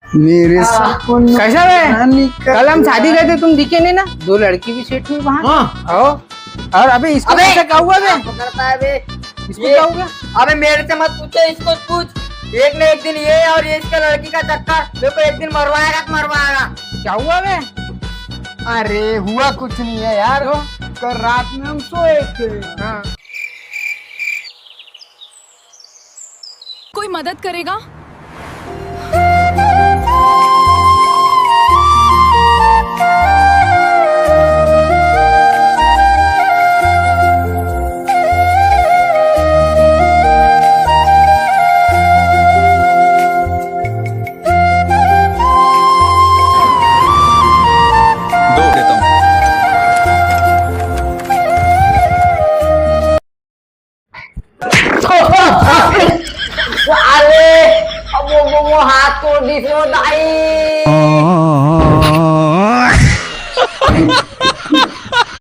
मेरे सपनों कैसा है? रानी का कल हम शादी गए थे, तुम दिखे नहीं ना। 2 लड़की भी सेट हुई वहाँ। हाँ। और अबे इसको अबे! कैसे क्या हुआ बे? पकड़ता है बे। इसको क्या हो गया? अबे मेरे से मत पूछे, इसको पूछ। एक ने एक दिन ये और ये इसका लड़की का चक्कर देखो, एक दिन मरवाएगा तो मरवाएगा। क्या हुआ बे? अरे हुआ कुछ नहीं है यार, कल रात में हम सोए थे। हाँ। कोई मदद करेगा? दो देता हूँ। अरे अब वो हाथ तोड़ दी थी वो दाई।